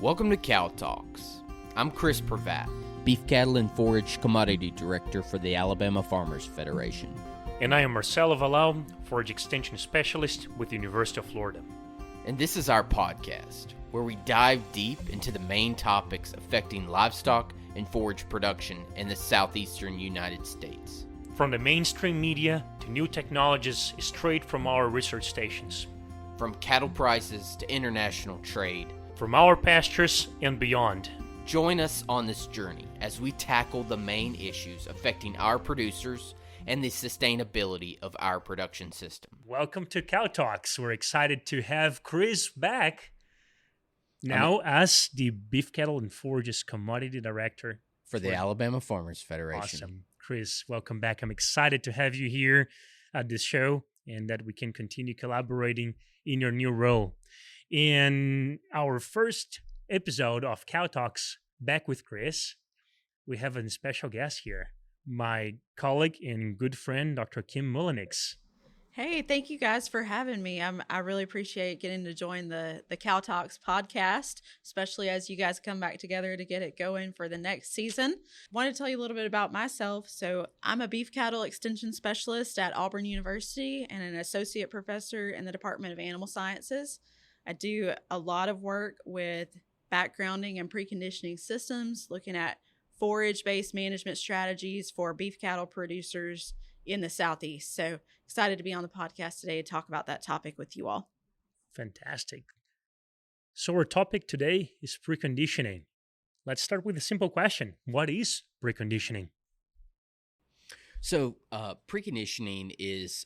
Welcome to Cow Talks. I'm Chris Pravat, Beef Cattle and Forage Commodity Director for the Alabama Farmers Federation. And I am Marcelo Valau, Forage Extension Specialist with the University of Florida. And this is our podcast, where we dive deep into the main topics affecting livestock and forage production in the southeastern United States. From the mainstream media to new technologies straight from our research stations. From cattle prices to international trade. From our pastures and beyond. Join us on this journey as we tackle the main issues affecting our producers and the sustainability of our production system. Welcome to Cow Talks. We're excited to have Chris back now as the Beef Cattle and Forages Commodity Director for the Alabama Farmers Federation. Awesome. Chris, welcome back. I'm excited to have you here at this show and that we can continue collaborating in your new role. In our first episode of Cow Talks, back with Chris, we have a special guest here, my colleague and good friend, Dr. Kim Mullenix. Hey, thank you guys for having me. I really appreciate getting to join the Cow Talks podcast, especially as you guys come back together to get it going for the next season. Want to tell you a little bit about myself. So I'm a beef cattle extension specialist at Auburn University and an associate professor in the Department of Animal Sciences. I do a lot of work with backgrounding and preconditioning systems, looking at forage-based management strategies for beef cattle producers in the Southeast. So excited to be on the podcast today to talk about that topic with you all. Fantastic. So our topic today is preconditioning. Let's start with a simple question. What is preconditioning? So preconditioning is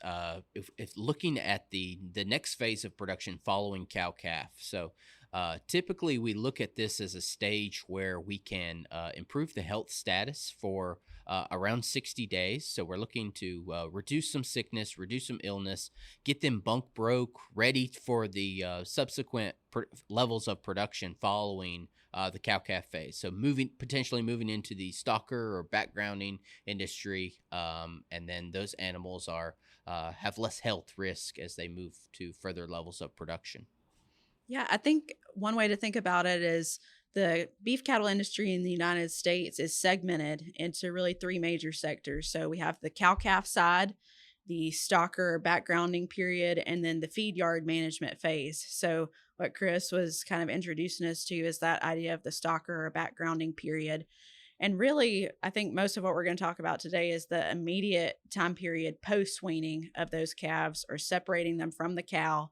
if looking at the next phase of production following cow-calf. So typically we look at this as a stage where we can improve the health status for around 60 days. So we're looking to reduce some sickness, reduce some illness, get them bunk broke, ready for the subsequent levels of production following the cow-calf phase. So potentially moving into the stocker or backgrounding industry, and then those animals have less health risk as they move to further levels of production. Yeah, I think one way to think about it is the beef cattle industry in the United States is segmented into really three major sectors. So we have the cow-calf side, the stocker or backgrounding period, and then the feed yard management phase. So what Chris was kind of introducing us to is that idea of the stocker or backgrounding period. And really, I think most of what we're going to talk about today is the immediate time period post-weaning of those calves or separating them from the cow.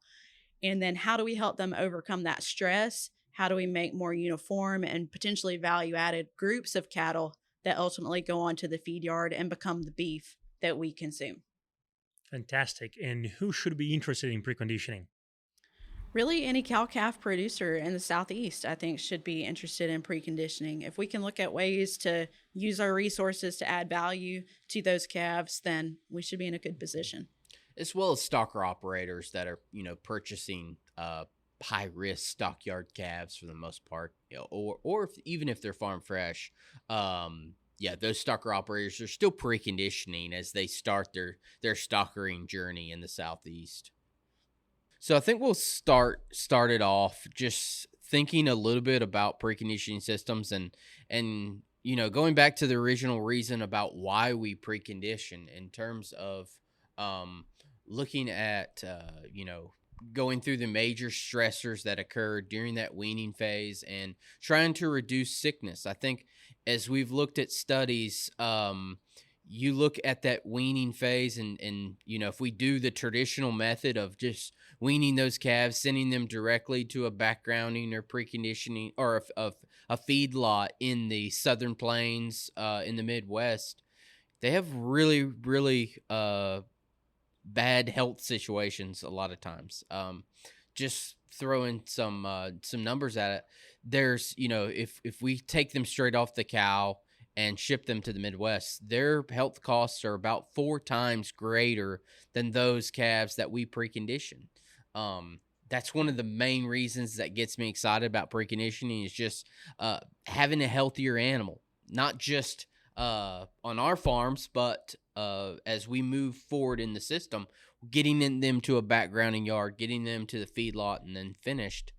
And then how do we help them overcome that stress? How do we make more uniform and potentially value-added groups of cattle that ultimately go on to the feed yard and become the beef that we consume? Fantastic. And who should be interested in preconditioning? Really, any cow-calf producer in the Southeast, I think, should be interested in preconditioning. If we can look at ways to use our resources to add value to those calves, then we should be in a good position. As well as stocker operators that are, purchasing high-risk stockyard calves for the most part, or even if they're farm fresh. Those stocker operators are still preconditioning as they start their stockering journey in the Southeast. So I think we'll start it off just thinking a little bit about preconditioning systems and going back to the original reason about why we precondition in terms of looking at going through the major stressors that occur during that weaning phase and trying to reduce sickness. I think as we've looked at studies, you look at that weaning phase and if we do the traditional method of just weaning those calves, sending them directly to a backgrounding or preconditioning or a feed lot in the Southern Plains, in the Midwest, they have really, really bad health situations a lot of times. Just throwing some numbers at it, there's if we take them straight off the cow and ship them to the Midwest, their health costs are about 4 times greater than those calves that we precondition. That's one of the main reasons that gets me excited about preconditioning is just having a healthier animal, not just on our farms, but as we move forward in the system, getting them to a backgrounding yard, getting them to the feedlot, and then finished.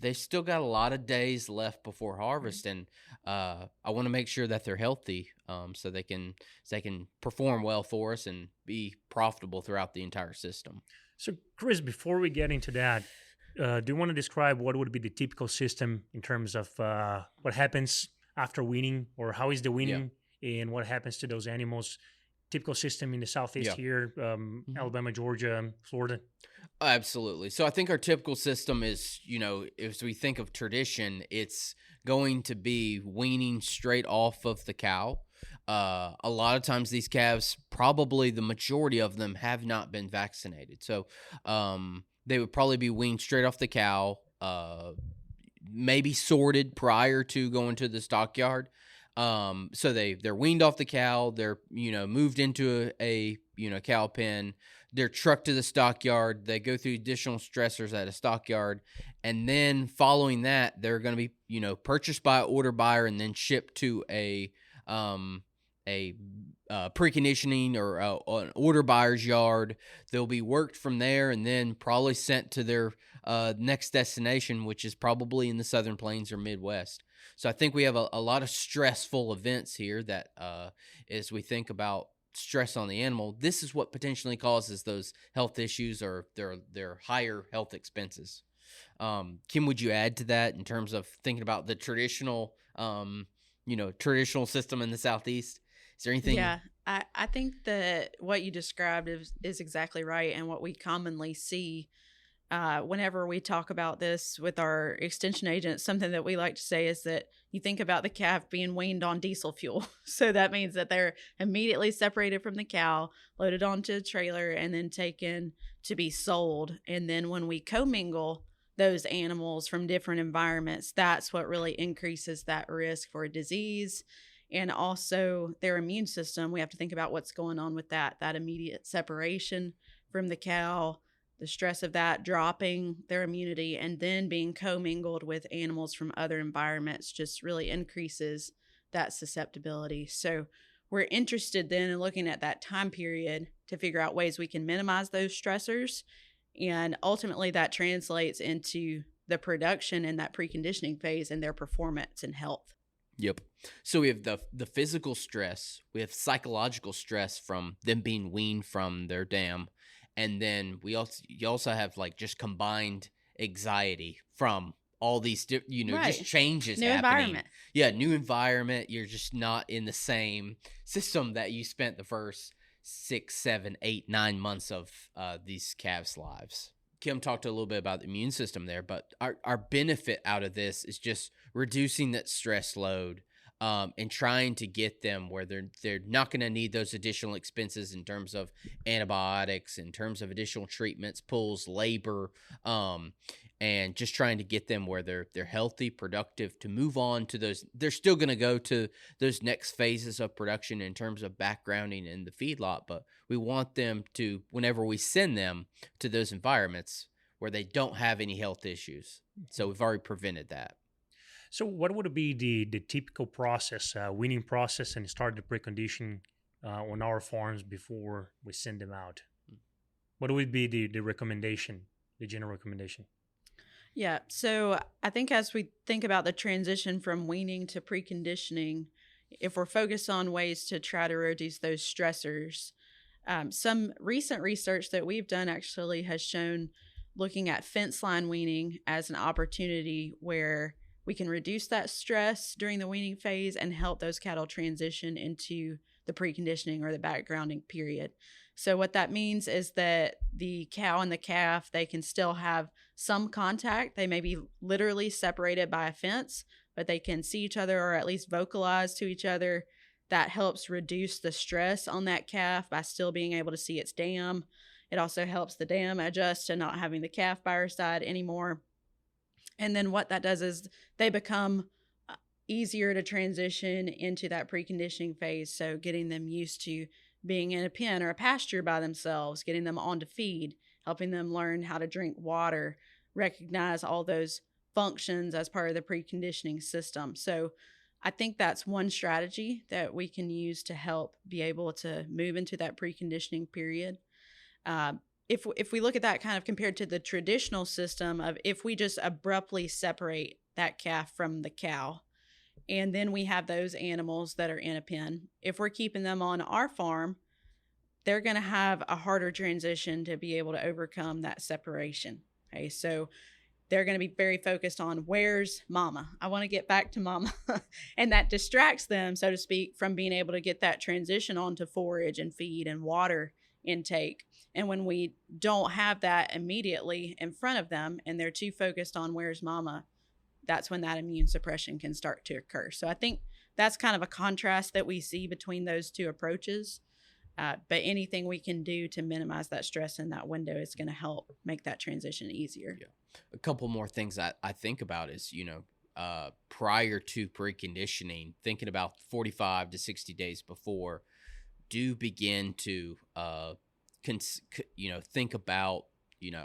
they still got a lot of days left before harvest, and I want to make sure that they're healthy, so they can perform well for us and be profitable throughout the entire system. So, Chris, before we get into that, do you want to describe what would be the typical system in terms of what happens after weaning, or how is the Yeah, weaning, and what happens to those animals? Typical system in the southeast yeah. here, Mhm. Alabama, Georgia, Florida. Absolutely. So I think our typical system is, as we think of tradition, it's going to be weaning straight off of the cow. A lot of times, these calves, probably the majority of them, have not been vaccinated. So they would probably be weaned straight off the cow, maybe sorted prior to going to the stockyard. So they're weaned off the cow. They're moved into a cow pen. They're trucked to the stockyard. They go through additional stressors at a stockyard, and then following that, they're going to be purchased by an order buyer and then shipped to um a preconditioning or an order buyer's yard. They'll be worked from there and then probably sent to their next destination, which is probably in the Southern Plains or Midwest. So I think we have a lot of stressful events here that, as we think about stress on the animal, this is what potentially causes those health issues or their higher health expenses. Kim, would you add to that in terms of thinking about the traditional system in the Southeast? Is there anything? Yeah, I think that what you described is exactly right. And what we commonly see whenever we talk about this with our extension agents, something that we like to say is that you think about the calf being weaned on diesel fuel. So that means that they're immediately separated from the cow, loaded onto a trailer, and then taken to be sold. And then when we commingle those animals from different environments, that's what really increases that risk for disease and also their immune system. We have to think about what's going on with that immediate separation from the cow, the stress of that dropping their immunity, and then being commingled with animals from other environments just really increases that susceptibility. So we're interested then in looking at that time period to figure out ways we can minimize those stressors. And ultimately that translates into the production in that preconditioning phase and their performance and health. Yep. So we have the physical stress, we have psychological stress from them being weaned from their dam, and then you also have like just combined anxiety from all these just Right. changes New happening. environment. Yeah, new environment. You're just not in the same system that you spent the first 6, 7, 8, 9 months of these calves' lives. Kim talked a little bit about the immune system there, but our benefit out of this is just reducing that stress load, and trying to get them where they're not going to need those additional expenses in terms of antibiotics, in terms of additional treatments, pulls, labor, and just trying to get them where they're healthy, productive, to move on to those. They're still going to go to those next phases of production in terms of backgrounding in the feedlot, but we want them to, whenever we send them to those environments, where they don't have any health issues. So we've already prevented that. So, what would be the typical process, weaning process, and start the preconditioning on our farms before we send them out? What would be the recommendation, the general recommendation? Yeah. So I think as we think about the transition from weaning to preconditioning, if we're focused on ways to try to reduce those stressors, some recent research that we've done actually has shown looking at fence line weaning as an opportunity where we can reduce that stress during the weaning phase and help those cattle transition into the preconditioning or the backgrounding period. So what that means is that the cow and the calf, they can still have some contact. They may be literally separated by a fence, but they can see each other or at least vocalize to each other. That helps reduce the stress on that calf by still being able to see its dam. It also helps the dam adjust to not having the calf by her side anymore. And then what that does is they become easier to transition into that preconditioning phase. So getting them used to being in a pen or a pasture by themselves, getting them onto feed, helping them learn how to drink water, recognize all those functions as part of the preconditioning system. So I think that's one strategy that we can use to help be able to move into that preconditioning period. if we look at that kind of compared to the traditional system of if we just abruptly separate that calf from the cow, and then we have those animals that are in a pen, if we're keeping them on our farm, they're going to have a harder transition to be able to overcome that separation. Okay, so they're going to be very focused on where's mama? I want to get back to mama. And that distracts them, so to speak, from being able to get that transition onto forage and feed and water intake. And when we don't have that immediately in front of them and they're too focused on where's mama, that's when that immune suppression can start to occur. So I think that's kind of a contrast that we see between those two approaches. But anything we can do to minimize that stress in that window is going to help make that transition easier. Yeah. A couple more things I think about is, prior to preconditioning, thinking about 45 to 60 days before, do begin to, think about,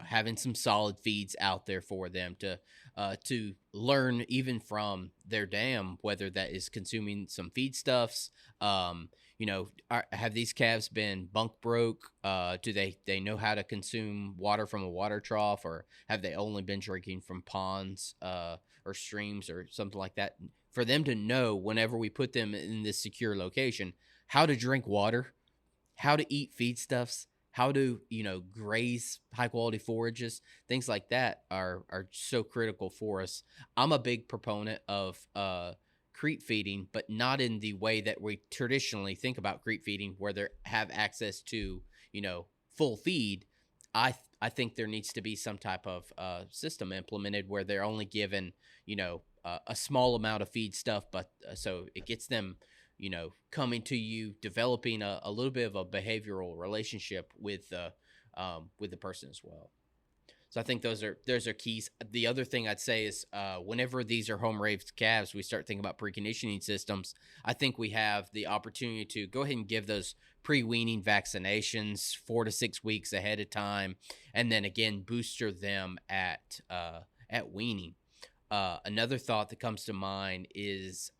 having some solid feeds out there for them to learn even from their dam, whether that is consuming some feedstuffs. Have these calves been bunk broke? Do they know how to consume water from a water trough, or have they only been drinking from ponds or streams or something like that? For them to know whenever we put them in this secure location, how to drink water, how to eat feedstuffs, how to graze high quality forages, things like that are so critical for us. I'm a big proponent of creep feeding, but not in the way that we traditionally think about creep feeding, where they have access to full feed. I think there needs to be some type of system implemented where they're only given a small amount of feed stuff, but so it gets them coming to you, developing a little bit of a behavioral relationship with the person as well. So I think those are keys. The other thing I'd say is whenever these are home raised calves, we start thinking about preconditioning systems. I think we have the opportunity to go ahead and give those pre-weaning vaccinations 4 to 6 weeks ahead of time, and then again booster them at weaning. Another thought that comes to mind is,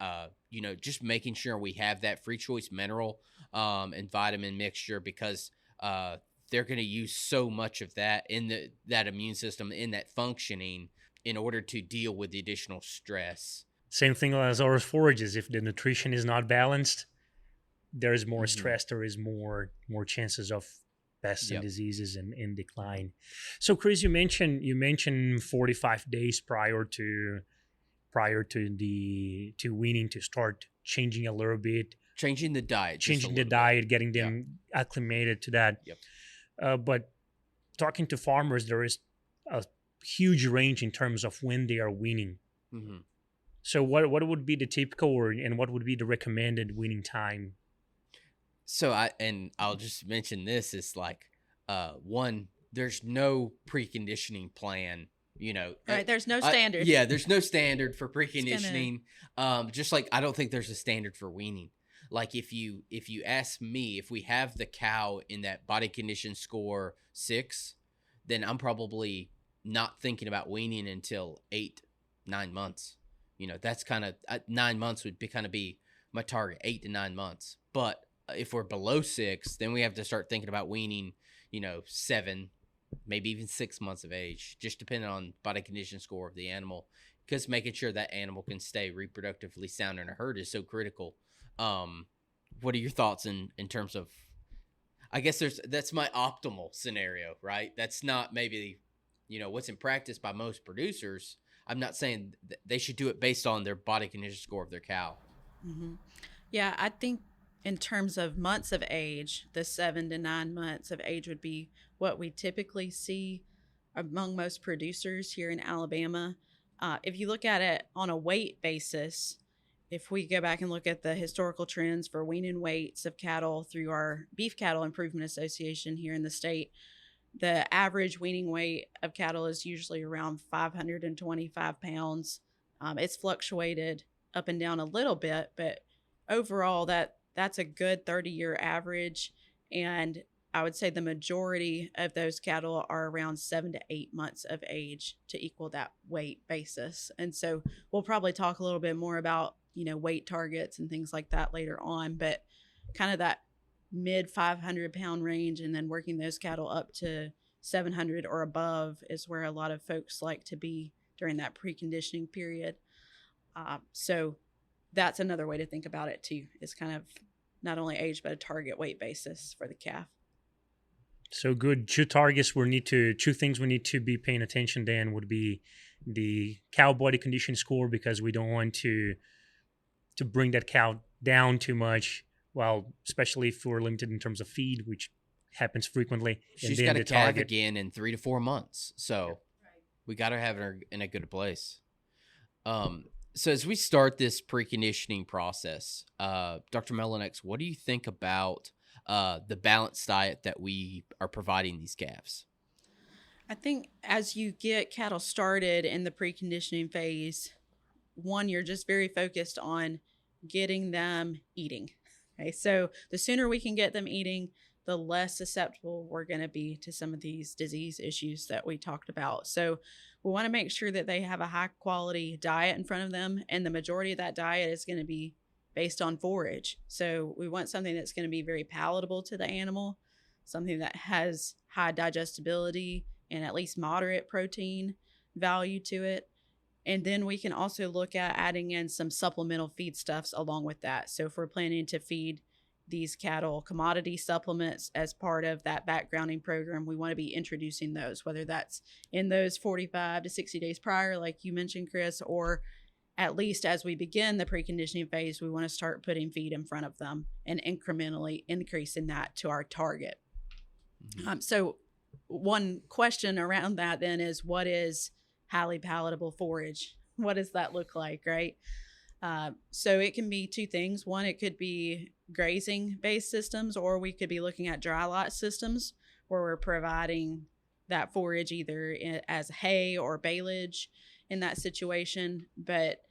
just making sure we have that free choice mineral and vitamin mixture, because they're going to use so much of that in that immune system, in that functioning, in order to deal with the additional stress. Same thing as our forages. If the nutrition is not balanced, there is more stress. There is more chances of pests and diseases and decline. So, Chris, you mentioned 45 days prior to weaning to start changing a little bit, changing the diet, getting them acclimated to that. Yep. But talking to farmers, there is a huge range in terms of when they are weaning. Mm-hmm. So what would be the typical and what would be the recommended weaning time? So I'll just mention this is like, one, there's no preconditioning plan, Right, there's no standard. There's no standard for preconditioning. Just like I don't think there's a standard for weaning. Like if you ask me, if we have the cow in that body condition score 6, then I'm probably not thinking about weaning until 8-9 months. That's kind of 9 months would be my target, 8 to 9 months. But if we're below 6, then we have to start thinking about weaning, 7, maybe even 6 months of age, just depending on body condition score of the animal, because making sure that animal can stay reproductively sound in a herd is so critical. What are your thoughts in terms of, I guess that's my optimal scenario, right? That's not maybe, what's in practice by most producers. I'm not saying they should do it based on their body condition score of their cow. Mm-hmm. Yeah, I think in terms of months of age, the 7 to 9 months of age would be what we typically see among most producers here in Alabama. If you look at it on a weight basis, if we go back and look at the historical trends for weaning weights of cattle through our Beef Cattle Improvement Association here in the state, the average weaning weight of cattle is usually around 525 pounds. It's fluctuated up and down a little bit, but overall that's a good 30-year average. And I would say the majority of those cattle are around 7 to 8 months of age to equal that weight basis. And so we'll probably talk a little bit more about, weight targets and things like that later on, but kind of that mid 500 pound range, and then working those cattle up to 700 or above is where a lot of folks like to be during that preconditioning period. So that's another way to think about it too, is kind of not only age, but a target weight basis for the calf. So good. Two things we need to be paying attention then would be the cow body condition score, because we don't want to bring that cow down too much, well, especially if we're limited in terms of feed, which happens frequently. She's got a calf again in 3 to 4 months, so we got to have her in a good place. So as we start this preconditioning process, Dr. Melinex, what do you think about the balanced diet that we are providing these calves? I think as you get cattle started in the preconditioning phase, one, you're just very focused on getting them eating. Okay, so the sooner we can get them eating, the less susceptible we're going to be to some of these disease issues that we talked about. So we want to make sure that they have a high quality diet in front of them, and the majority of that diet is going to be based on forage. So we want something that's going to be very palatable to the animal, something that has high digestibility and at least moderate protein value to it. And then we can also look at adding in some supplemental feedstuffs along with that. So if we're planning to feed these cattle commodity supplements as part of that backgrounding program, we want to be introducing those, whether that's in those 45 to 60 days prior, like you mentioned, Chris, or at least as we begin the preconditioning phase, we want to start putting feed in front of them and incrementally increasing that to our target. Mm-hmm. So one question around that then is, what is highly palatable forage? What does that look like, right? So it can be two things. One, it could be grazing based systems, or we could be looking at dry lot systems where we're providing that forage either as hay or baleage in that situation. But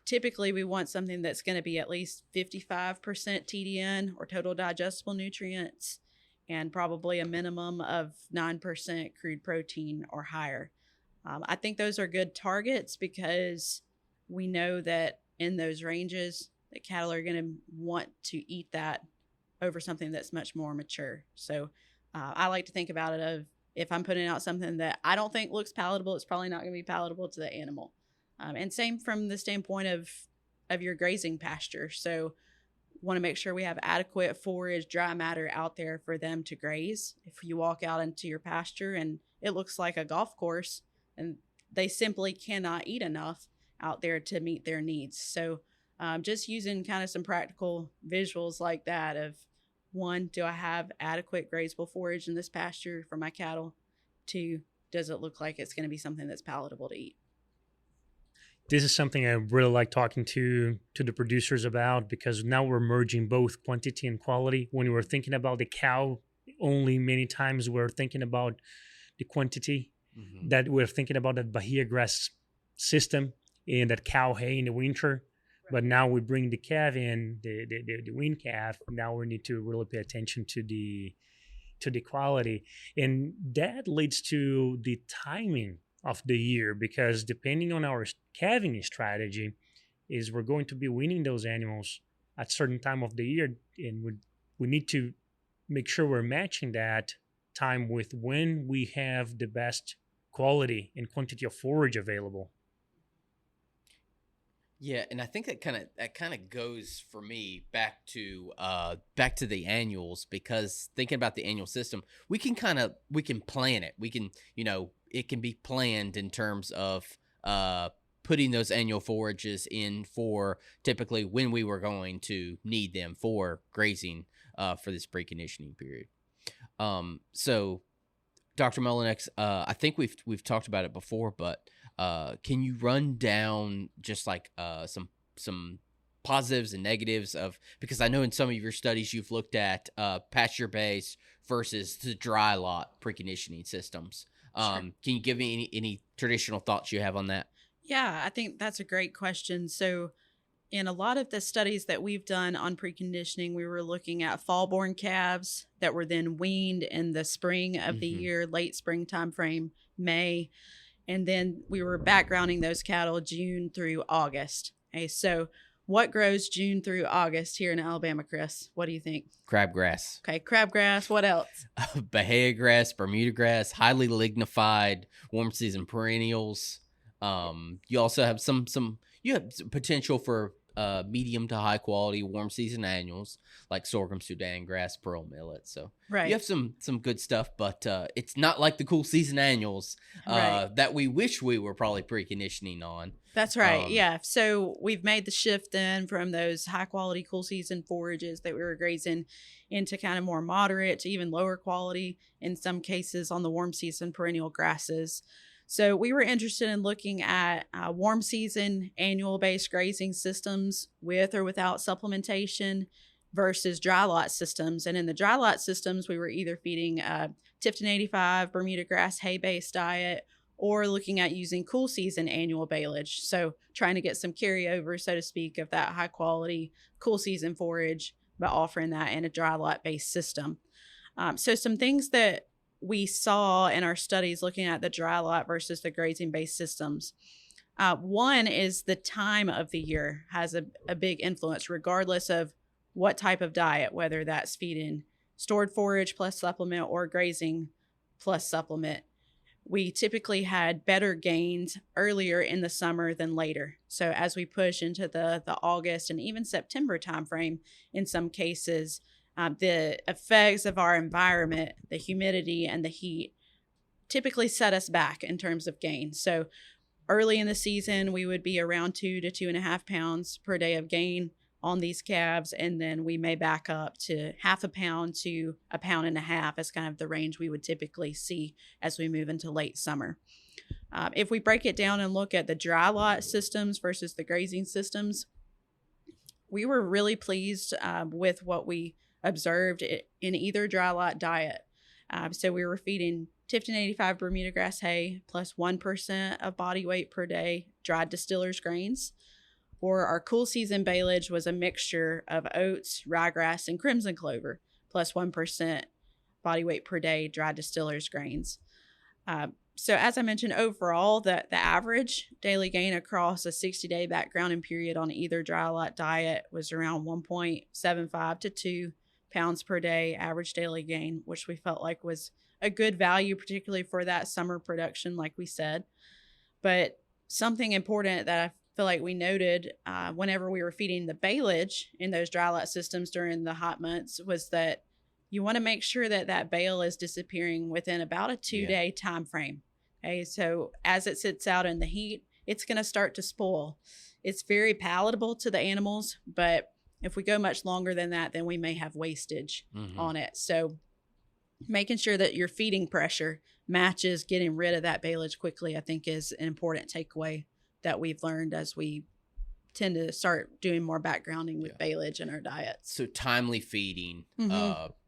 typically we want something that's going to be at least 55% TDN or total digestible nutrients, and probably a minimum of 9% crude protein or higher. I think those are good targets because we know that in those ranges, the cattle are going to want to eat that over something that's much more mature. So I like to think about it of, if I'm putting out something that I don't think looks palatable, it's probably not going to be palatable to the animal. And same from the standpoint of your grazing pasture. So want to make sure we have adequate forage, dry matter out there for them to graze. If you walk out into your pasture and it looks like a golf course, and they simply cannot eat enough out there to meet their needs. So just using kind of some practical visuals like that of, one, do I have adequate grazable forage in this pasture for my cattle? Two, does it look like it's going to be something that's palatable to eat? This is something I really like talking to the producers about, because now we're merging both quantity and quality. When we're thinking about the cow, only many times we're thinking about the quantity, that we're thinking about that Bahia grass system and that cow hay in the winter. But now we bring the calf in, the wean calf. Now we need to really pay attention to the quality, and that leads to the timing of the year, because depending on our calving strategy, is we're going to be weaning those animals at certain time of the year, and we need to make sure we're matching that time with when we have the best quality and quantity of forage available. Yeah, and I think that kind of goes for me back to the annuals, because thinking about the annual system, we can plan it. We can, it can be planned in terms of putting those annual forages in for typically when we were going to need them for grazing for this preconditioning period. So Dr. Melinex, I think we've talked about it before, but can you run down just like some positives and negatives of, because I know in some of your studies you've looked at pasture based versus the dry lot preconditioning systems. Sure. Can you give me any traditional thoughts you have on that? Yeah, I think that's a great question. So in a lot of the studies that we've done on preconditioning, we were looking at fall-born calves that were then weaned in the spring of the year, late spring time frame, May. And then we were backgrounding those cattle June through August. Okay, so What grows June through August here in Alabama, Chris? What do you think? Crabgrass, Okay, crabgrass. What else? Bahia grass, Bermuda grass, highly lignified, warm season perennials. You also have you have some potential for medium to high quality warm season annuals like sorghum, Sudan grass, pearl millet. So Right. you have some good stuff, but it's not like the cool season annuals Right. that we wish we were probably preconditioning on. That's right. Yeah. So we've made the shift then from those high quality cool season forages that we were grazing into kind of more moderate to even lower quality, in some cases on the warm season perennial grasses. So we were interested in looking at warm season annual based grazing systems with or without supplementation versus dry lot systems. And in the dry lot systems, we were either feeding Tifton 85 Bermuda grass hay based diet, or looking at using cool season annual baleage. So trying to get some carryover, so to speak, of that high quality cool season forage, but offering that in a dry lot based system. So some things that we saw in our studies looking at the dry lot versus the grazing based systems. One is the time of the year has a big influence, regardless of what type of diet, whether that's feeding stored forage plus supplement or grazing plus supplement. We typically had better gains earlier in the summer than later. So as we push into the August and even September timeframe, in some cases, the effects of our environment, the humidity and the heat, typically set us back in terms of gain. So early in the season, we would be around 2 to 2.5 pounds per day of gain on these calves, and then we may back up to 0.5 pound to 1.5 pounds as kind of the range we would typically see as we move into late summer. If we break it down and look at the dry lot systems versus the grazing systems, we were really pleased with what we observed in either dry lot diet. So we were feeding Tifton 85 Bermuda grass hay plus 1% of body weight per day dried distiller's grains. Or our cool season baleage was a mixture of oats, ryegrass, and crimson clover, plus 1% body weight per day dried distiller's grains. So as I mentioned, overall, the average daily gain across a 60-day backgrounding period on either dry lot diet was around 1.75 to 2 pounds per day average daily gain, which we felt like was a good value, particularly for that summer production, like we said. But something important that I feel like we noted whenever we were feeding the baleage in those dry lot systems during the hot months was that you want to make sure that that bale is disappearing within about a 2-day time frame. Okay, so as it sits out in the heat, it's going to start to spoil. It's very palatable to the animals, but if we go much longer than that, then we may have wastage on it. So making sure that your feeding pressure matches getting rid of that baleage quickly, I think, is an important takeaway that we've learned as we tend to start doing more backgrounding with baleage in our diets. So timely feeding,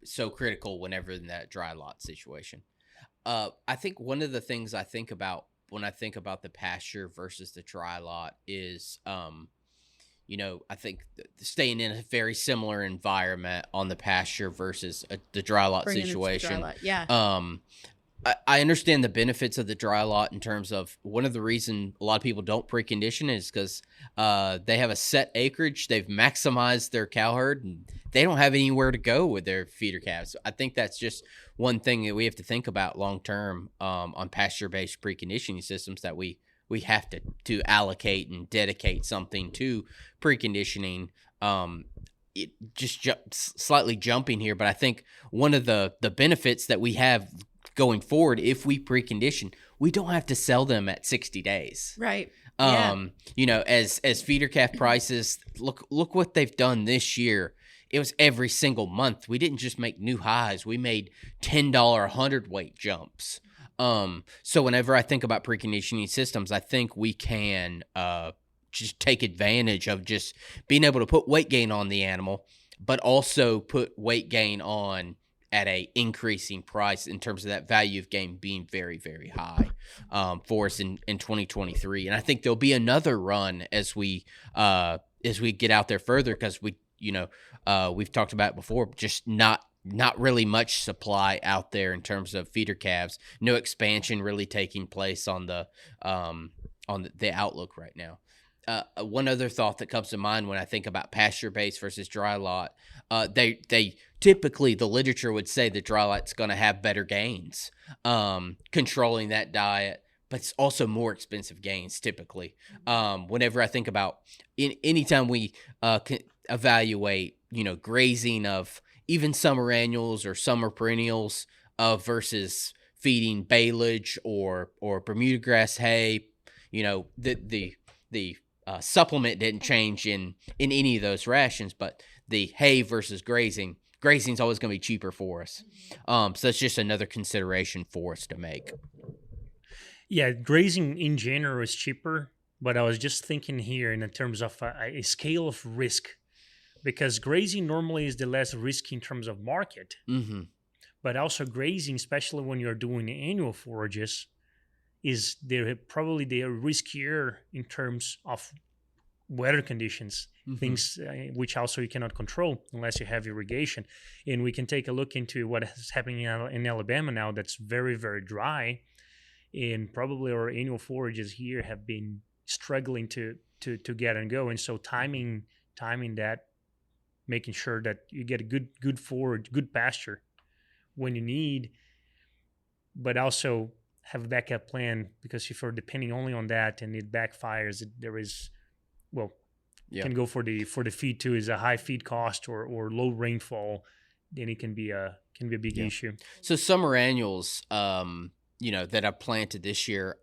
so critical whenever in that dry lot situation. I think one of the things I think about when I think about the pasture versus the dry lot is, I think staying in a very similar environment on the pasture versus the dry lot situation. I understand the benefits of the dry lot in terms of one of the reason a lot of people don't precondition is because they have a set acreage. They've maximized their cow herd and they don't have anywhere to go with their feeder calves. So I think that's just one thing that we have to think about long term on pasture-based preconditioning systems, that we have to allocate and dedicate something to preconditioning. It just slightly jumping here, but I think one of the benefits that we have going forward, if we precondition, we don't have to sell them at 60 days. Right. As feeder calf prices, look what they've done this year. It was every single month. We didn't just make new highs. We made $10 hundredweight jumps. So whenever I think about preconditioning systems, I think we can just take advantage of just being able to put weight gain on the animal, but also put weight gain on at a increasing price in terms of that value of game being very, very high for us in 2023. And I think there'll be another run as we get out there further, because we've talked about it before, just not really much supply out there in terms of feeder calves. No expansion really taking place on the outlook right now. one other thought that comes to mind when I think about pasture based versus dry lot, they typically, the literature would say that dry lot's going to have better gains, controlling that diet, but it's also more expensive gains typically. Whenever I think about anytime we can evaluate, grazing of even summer annuals or summer perennials versus feeding baleage or Bermuda grass hay, the supplement didn't change in any of those rations, but the hay versus grazing is always going to be cheaper for us. So that's just another consideration for us to make. Yeah, grazing in general is cheaper, but I was just thinking here in terms of a scale of risk, because grazing normally is the less risky in terms of market, Mm-hmm. but also grazing, especially when you're doing annual forages, is probably they're riskier in terms of weather conditions, Mm-hmm. things which also you cannot control unless you have irrigation. And we can take a look into what is happening in Alabama now that's very, very dry. And probably our annual forages here have been struggling to get and go. And so timing that, making sure that you get a good forage, good pasture when you need, but also have a backup plan, because if you're depending only on that and it backfires, there is, well, can go for the feed too, is a high feed cost or low rainfall, then it can be a big issue. So summer annuals, that I planted this year,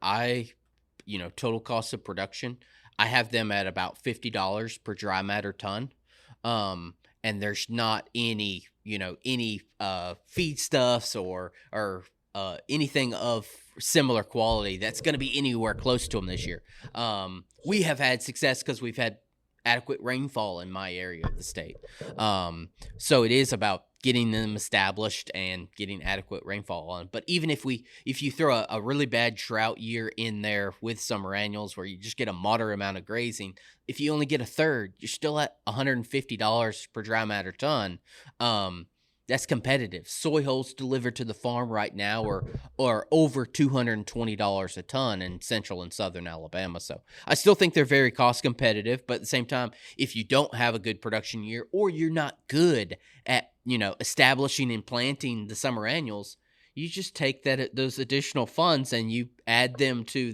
total cost of production, I have them at about $50 per dry matter ton. And there's not any feedstuffs or anything of similar quality that's going to be anywhere close to them this year. We have had success because we've had adequate rainfall in my area of the state. So it is about getting them established and getting adequate rainfall on. But even if you throw a really bad drought year in there with summer annuals where you just get a moderate amount of grazing, if you only get a third, you're still at $150 per dry matter ton. That's competitive. Soy hulls delivered to the farm right now are over $220 a ton in central and southern Alabama. So I still think they're very cost competitive, but at the same time, if you don't have a good production year or you're not good at, establishing and planting the summer annuals, you just take those additional funds and you add them to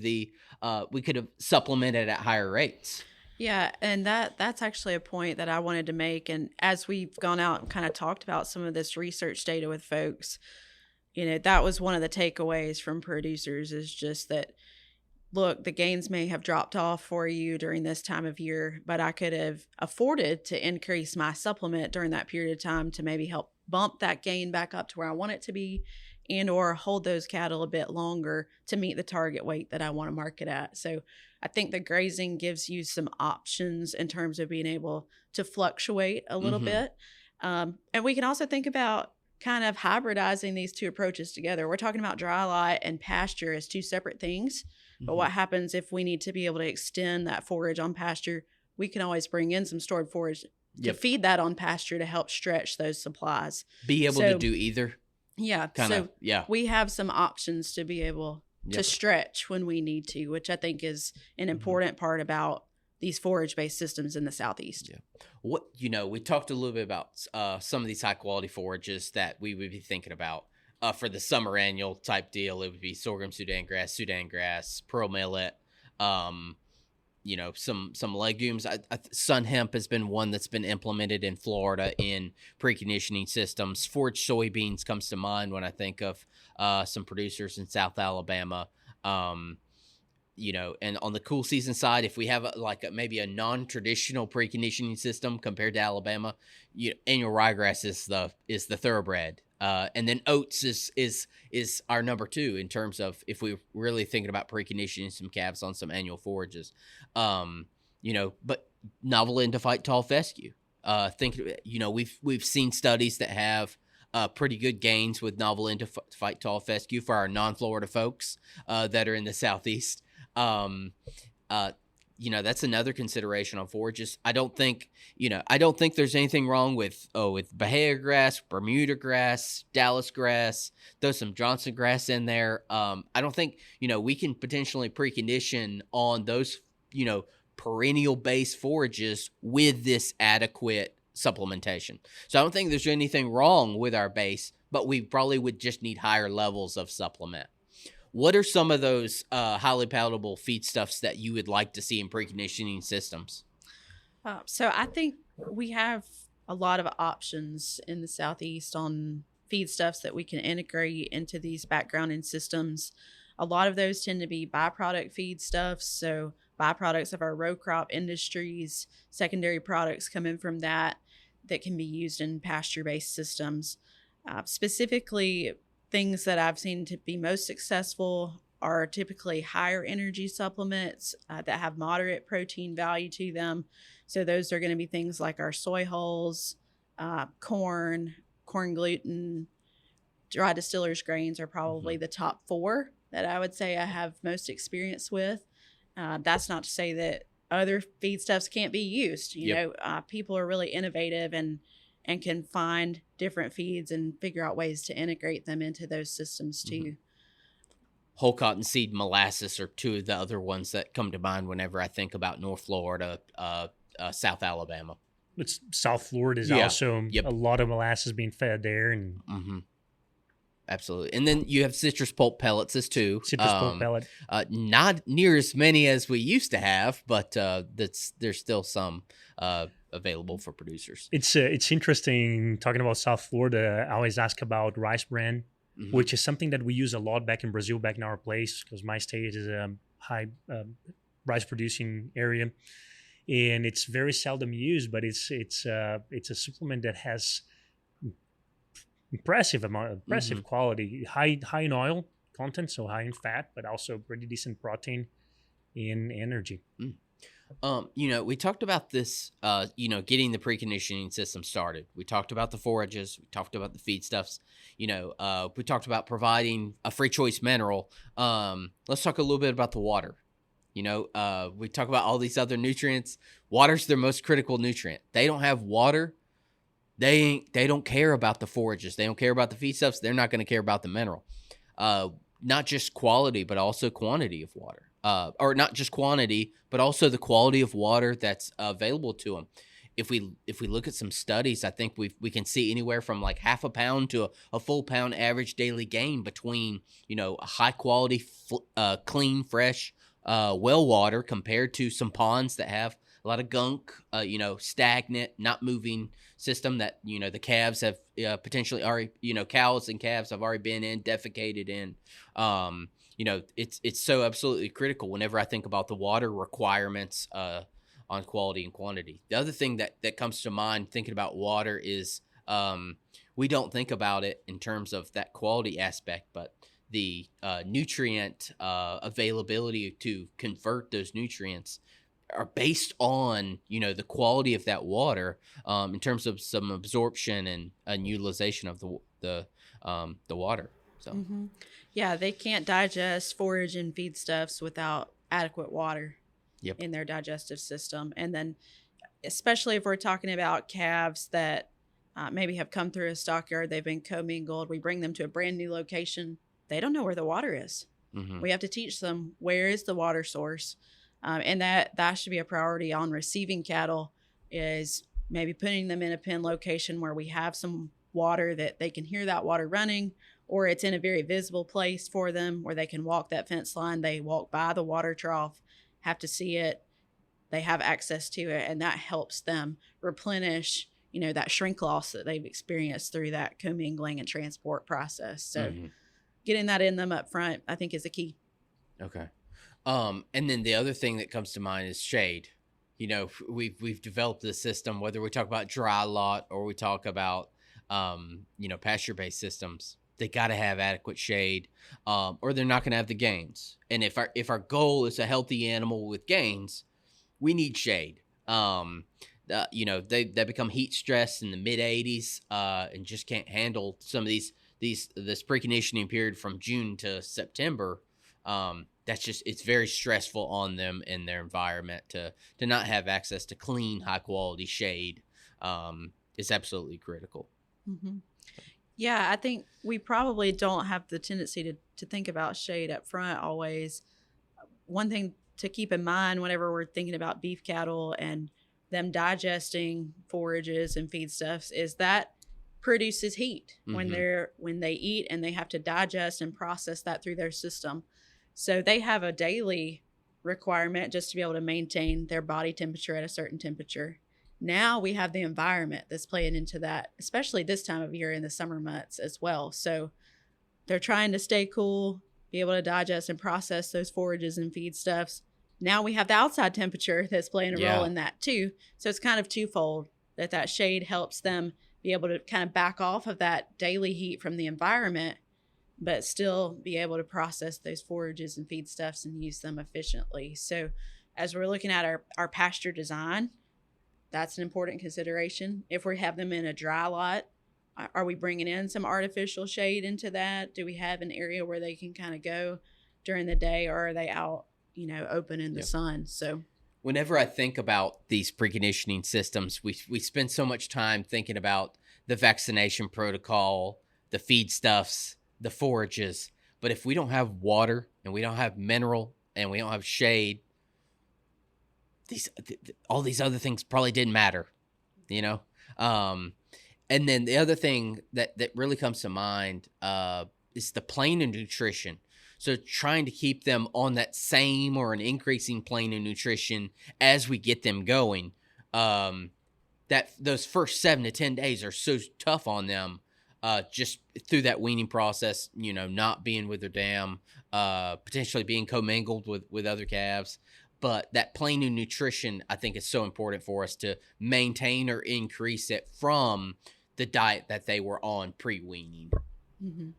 we could have supplemented at higher rates. Yeah, and that's actually a point that I wanted to make. And as we've gone out and kind of talked about some of this research data with folks, that was one of the takeaways from producers, is just that, look, the gains may have dropped off for you during this time of year, but I could have afforded to increase my supplement during that period of time to maybe help bump that gain back up to where I want it to be, and or hold those cattle a bit longer to meet the target weight that I want to market at. So I think the grazing gives you some options in terms of being able to fluctuate a little bit. And we can also think about kind of hybridizing these two approaches together. We're talking about dry lot and pasture as two separate things. But what happens if we need to be able to extend that forage on pasture? We can always bring in some stored forage to feed that on pasture to help stretch those supplies. Be able to do either. Yeah. We have some options to be able to stretch when we need to, which I think is an important part about these forage-based systems in the Southeast. Yeah. We talked a little bit about some of these high-quality forages that we would be thinking about for the summer annual type deal. It would be sorghum, Sudan grass, pearl millet, some legumes. Sun hemp has been one that's been implemented in Florida in preconditioning systems. Forage soybeans comes to mind when I think of some producers in South Alabama. And on the cool season side, if we have maybe a non-traditional preconditioning system compared to Alabama, annual ryegrass is the thoroughbred. And then oats is our number two in terms of if we're really thinking about preconditioning some calves on some annual forages. But novel endophyte tall fescue. We've seen studies that have pretty good gains with novel endophyte tall fescue for our non-Florida folks that are in the Southeast. That's another consideration on forages. I don't think there's anything wrong with Bahia grass, Bermuda grass, Dallas grass, throw some Johnson grass in there. I don't think, we can potentially precondition on those, perennial based forages with this adequate supplementation. So I don't think there's anything wrong with our base, but we probably would just need higher levels of supplement. What are some of those highly palatable feedstuffs that you would like to see in preconditioning systems? So I think we have a lot of options in the Southeast on feedstuffs that we can integrate into these backgrounding systems. A lot of those tend to be byproduct feedstuffs, so byproducts of our row crop industries, secondary products coming from that can be used in pasture-based systems. Specifically, things that I've seen to be most successful are typically higher energy supplements that have moderate protein value to them. So those are going to be things like our soy hulls, corn gluten, dry distillers grains are probably the top 4 that I would say I have most experience with. That's not to say that other feedstuffs can't be used. You know, people are really innovative and can find different feeds and figure out ways to integrate them into those systems too. Whole cottonseed molasses are 2 of the other ones that come to mind whenever I think about North Florida, South Alabama. It's South Florida is also a lot of molasses being fed there, and absolutely. And then you have citrus pulp pellets as too. Citrus pulp pellet, not near as many as we used to have, but there's still some available for producers. It's interesting talking about South Florida. I always ask about rice bran, which is something that we use a lot back in Brazil, back in our place, because my state is a high rice producing area. And it's very seldom used, but it's a supplement that has impressive quality, high in oil content, so high in fat, but also pretty decent protein and energy. We talked about this, getting the preconditioning system started. We talked about the forages. We talked about the feedstuffs. We talked about providing a free choice mineral. Let's talk a little bit about the water. We talk about all these other nutrients. Water's their most critical nutrient. They don't have water. They don't care about the forages. They don't care about the feedstuffs. They're not going to care about the mineral. Not just quality, but also quantity of water. Or not just quantity, but also the quality of water that's available to them. If we look at some studies, I think we can see anywhere from like half a pound to a full pound average daily gain between a high quality, clean, fresh well water compared to some ponds that have a lot of gunk, stagnant, not moving system that the calves have potentially already, cows and calves have already been in, defecated in. It's so absolutely critical whenever I think about the water requirements on quality and quantity. The other thing that comes to mind thinking about water is we don't think about it in terms of that quality aspect, but the nutrient availability to convert those nutrients are based on the quality of that water in terms of some absorption and utilization of the water. So they can't digest forage and feedstuffs without adequate water in their digestive system. And then especially if we're talking about calves that maybe have come through a stockyard, they've been commingled, we bring them to a brand new location, they don't know where the water is. We have to teach them where is the water source. And that should be a priority on receiving cattle, is maybe putting them in a pen location where we have some water that they can hear that water running, or it's in a very visible place for them where they can walk that fence line. They walk by the water trough, have to see it, they have access to it, and that helps them replenish, that shrink loss that they've experienced through that commingling and transport process. So getting that in them up front, I think, is a key. Okay. And then the other thing that comes to mind is shade. We've developed this system, whether we talk about dry lot or we talk about, pasture-based systems, they got to have adequate shade, or they're not going to have the gains. And if our goal is a healthy animal with gains, we need shade. They become heat stressed in the mid 80s, and just can't handle some of this preconditioning period from June to September. It's very stressful on them and their environment to not have access to clean, high quality shade. Is absolutely critical. Yeah, I think we probably don't have the tendency to think about shade up front always. One thing to keep in mind whenever we're thinking about beef cattle and them digesting forages and feedstuffs is that produces heat when they eat, and they have to digest and process that through their system. So they have a daily requirement just to be able to maintain their body temperature at a certain temperature. Now we have the environment that's playing into that, especially this time of year in the summer months as well. So they're trying to stay cool, be able to digest and process those forages and feedstuffs. Now we have the outside temperature that's playing a role in that too. So it's kind of twofold, that shade helps them be able to kind of back off of that daily heat from the environment, but still be able to process those forages and feedstuffs and use them efficiently. So as we're looking at our pasture design, that's an important consideration. If we have them in a dry lot, are we bringing in some artificial shade into that? Do we have an area where they can kind of go during the day, or are they out, open in the sun? So whenever I think about these preconditioning systems, we spend so much time thinking about the vaccination protocol, the feedstuffs, the forages. But if we don't have water and we don't have mineral and we don't have shade, all these other things probably didn't matter, And then the other thing that really comes to mind is the plane of nutrition. So trying to keep them on that same or an increasing plane of nutrition as we get them going. That those first 7 to 10 days are so tough on them, just through that weaning process, not being with their dam, potentially being commingled with other calves. But that plane of nutrition, I think, is so important for us to maintain or increase it from the diet that they were on pre-weaning. Mm-hmm.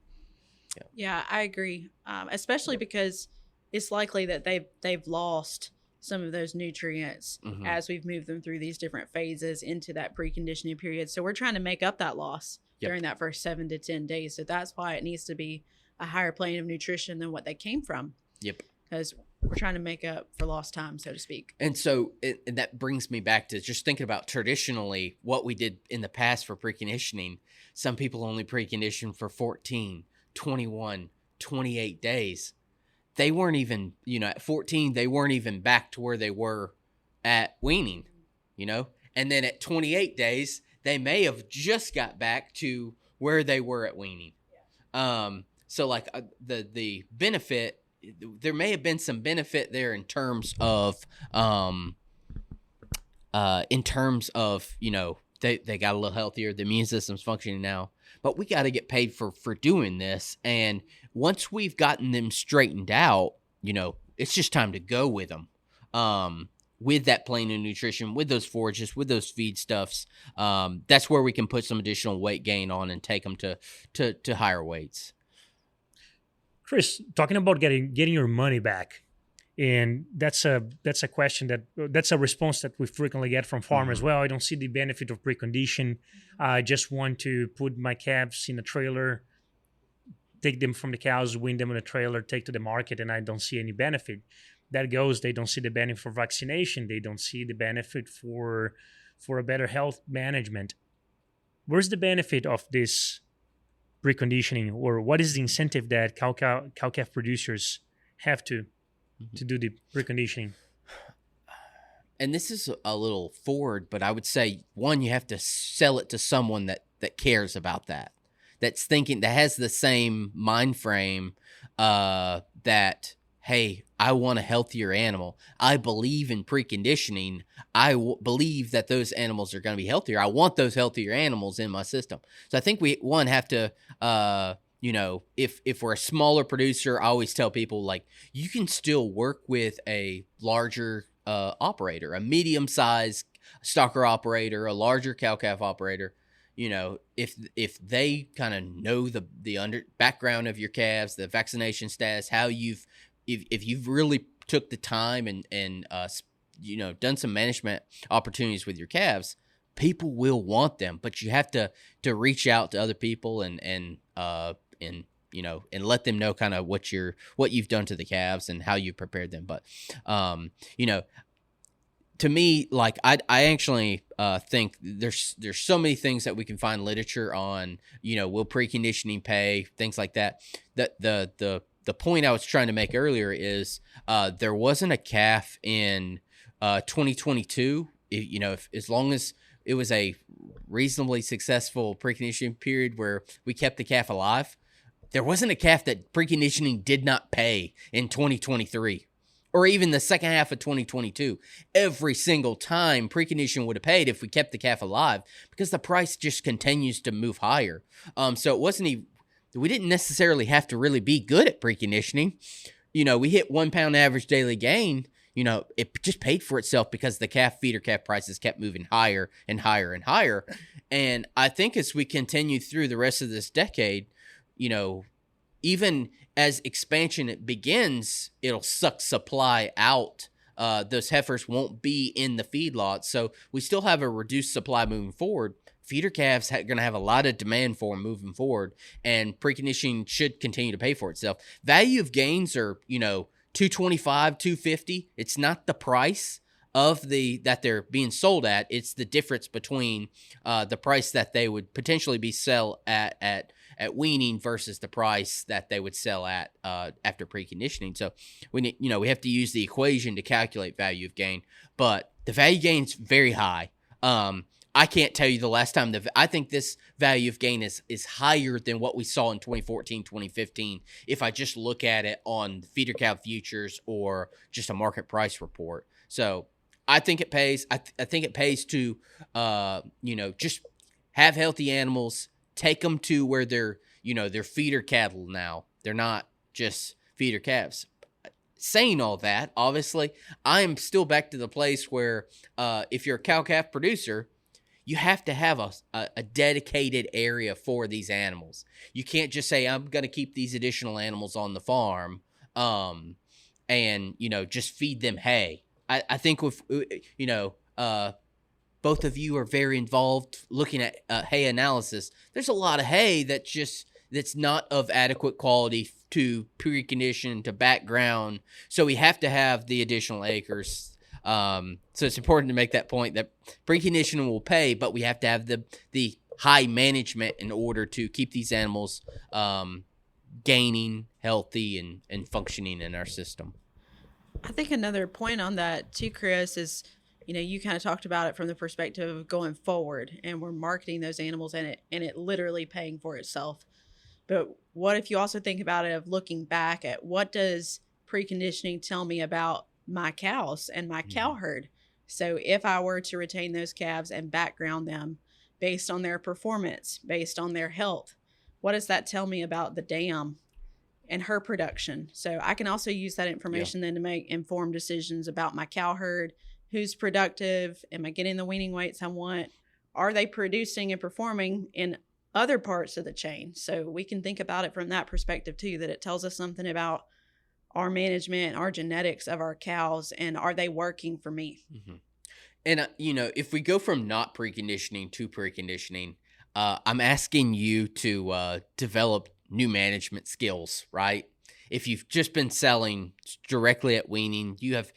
Yeah, I agree. Especially because it's likely that they've lost some of those nutrients as we've moved them through these different phases into that preconditioning period. So we're trying to make up that loss during that first 7 to 10 days. So that's why it needs to be a higher plane of nutrition than what they came from. Yep. Because we're trying to make up for lost time, so to speak. And so and that brings me back to just thinking about traditionally what we did in the past for preconditioning. Some people only preconditioned for 14, 21, 28 days. They weren't even, at 14, they weren't even back to where they were at weaning, And then at 28 days, they may have just got back to where they were at weaning. So like the benefit, there may have been some benefit there in terms of, they got a little healthier. The immune system's functioning now, but we got to get paid for doing this. And once we've gotten them straightened out, it's just time to go with them. With that plane of nutrition, with those forages, with those feedstuffs, that's where we can put some additional weight gain on and take them to higher weights. Chris, talking about getting your money back, and that's a question that's a response that we frequently get from farmers. Well, I don't see the benefit of precondition. I just want to put my calves in a trailer, take them from the cows, wean them in a trailer, take to the market, and I don't see any benefit. That goes, they don't see the benefit for vaccination. They don't see the benefit for a better health management. Where's the benefit of this preconditioning, or what is the incentive that cow-calf producers have to do the preconditioning? And this is a little forward, but I would say, one, you have to sell it to someone that cares about that, that's thinking, that has the same mind frame, that, hey, I want a healthier animal. I believe in preconditioning. I believe that those animals are going to be healthier. I want those healthier animals in my system. So I think we, one, have to, if we're a smaller producer, I always tell people, like, you can still work with a larger operator, a medium-sized stocker operator, a larger cow-calf operator. If they kind of know the background of your calves, the vaccination status, how if you've really took the time and done some management opportunities with your calves, people will want them. But you have to reach out to other people and let them know kind of what you've done to the calves and how you prepared them. But to me, like, I actually think there's so many things that we can find literature on, will preconditioning pay, things like that. The the point I was trying to make earlier is there wasn't a calf in 2022. As long as it was a reasonably successful preconditioning period where we kept the calf alive, there wasn't a calf that preconditioning did not pay in 2023 or even the second half of 2022. Every single time preconditioning would have paid if we kept the calf alive, because the price just continues to move higher. So it wasn't even, we didn't necessarily have to really be good at preconditioning. We hit 1 pound average daily gain. It just paid for itself because the feeder calf prices kept moving higher and higher and higher. And I think as we continue through the rest of this decade, even as expansion begins, it'll suck supply out. Those heifers won't be in the feedlots. So we still have a reduced supply moving forward. Feeder calves are going to have a lot of demand for them moving forward, and preconditioning should continue to pay for itself. Value of gains are, 225, 250. It's not the price of that they're being sold at. It's the difference between the price that they would potentially be sell at weaning versus the price that they would sell at after preconditioning. So we have to use the equation to calculate value of gain, but the value gain's very high. I can't tell you the last time I think this value of gain is higher than what we saw in 2014, 2015. If I just look at it on feeder cow futures or just a market price report. So I think it pays. I think it pays to, just have healthy animals, take them to where they're feeder cattle now. They're not just feeder calves. Saying all that, obviously, I am still back to the place where if you're a cow-calf producer, you have to have a dedicated area for these animals. You can't just say, I'm going to keep these additional animals on the farm and, just feed them hay. I think with, both of you are very involved looking at hay analysis. There's a lot of hay that's not of adequate quality to precondition, to background. So we have to have the additional acres. So it's important to make that point that preconditioning will pay, but we have to have the high management in order to keep these animals gaining, healthy, and functioning in our system. I think another point on that too, Chris, is you kind of talked about it from the perspective of going forward, and we're marketing those animals and it literally paying for itself. But what if you also think about it of looking back at what does preconditioning tell me about my cows and my cow herd? So if I were to retain those calves and background them based on their performance, based on their health, what does that tell me about the dam and her production? So I can also use that information then to make informed decisions about my cow herd. Who's productive? Am I getting the weaning weights I want? Are they producing and performing in other parts of the chain? So we can think about it from that perspective too, that it tells us something about our management, our genetics of our cows, and are they working for me? Mm-hmm. And, if we go from not preconditioning to preconditioning, I'm asking you to develop new management skills, right? If you've just been selling directly at weaning, you have,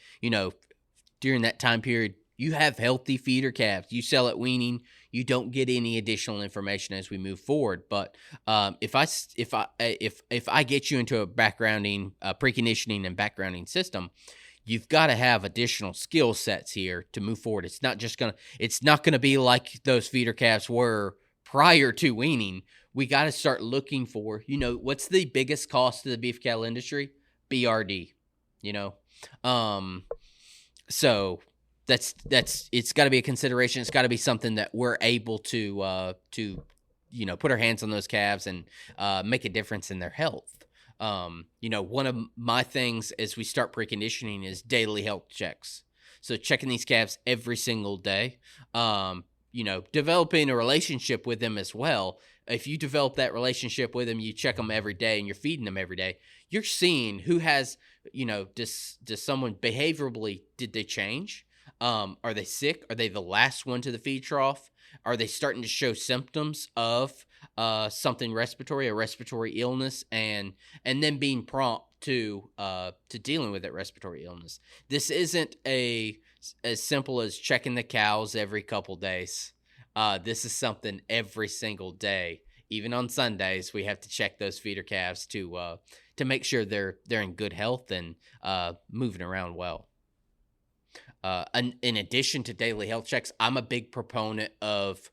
during that time period, you have healthy feeder calves. You sell at weaning, you don't get any additional information as we move forward. But if I get you into a preconditioning and backgrounding system, you've got to have additional skill sets here to move forward. It's not gonna be like those feeder calves were prior to weaning. We got to start looking for, what's the biggest cost to the beef cattle industry? BRD. So that's it's got to be a consideration. It's got to be something that we're able to put our hands on those calves and make a difference in their health. One of my things as we start preconditioning is daily health checks. So checking these calves every single day. Developing a relationship with them as well. If you develop that relationship with them, you check them every day and you're feeding them every day, you're seeing who has, does someone behaviorally, did they change? Are they sick? Are they the last one to the feed trough? Are they starting to show symptoms of something respiratory, a respiratory illness, and then being prompt to dealing with that respiratory illness? This isn't as simple as checking the cows every couple days. This is something every single day, even on Sundays, we have to check those feeder calves to make sure they're in good health and moving around well. And in addition to daily health checks, I'm a big proponent of,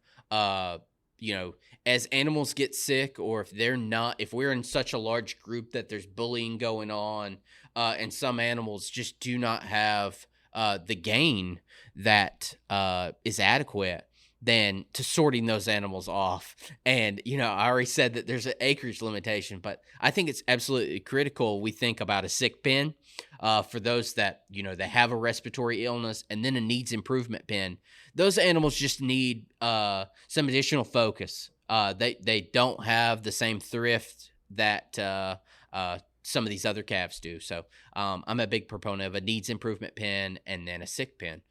as animals get sick, or if we're in such a large group that there's bullying going on, and some animals just do not have the gain that is adequate, then to sorting those animals off. And, I already said that there's an acreage limitation, but I think it's absolutely critical we think about a sick pen for those that, they have a respiratory illness, and then a needs improvement pen. Those animals just need some additional focus. They don't have the same thrift that some of these other calves do. So I'm a big proponent of a needs improvement pen and then a sick pen.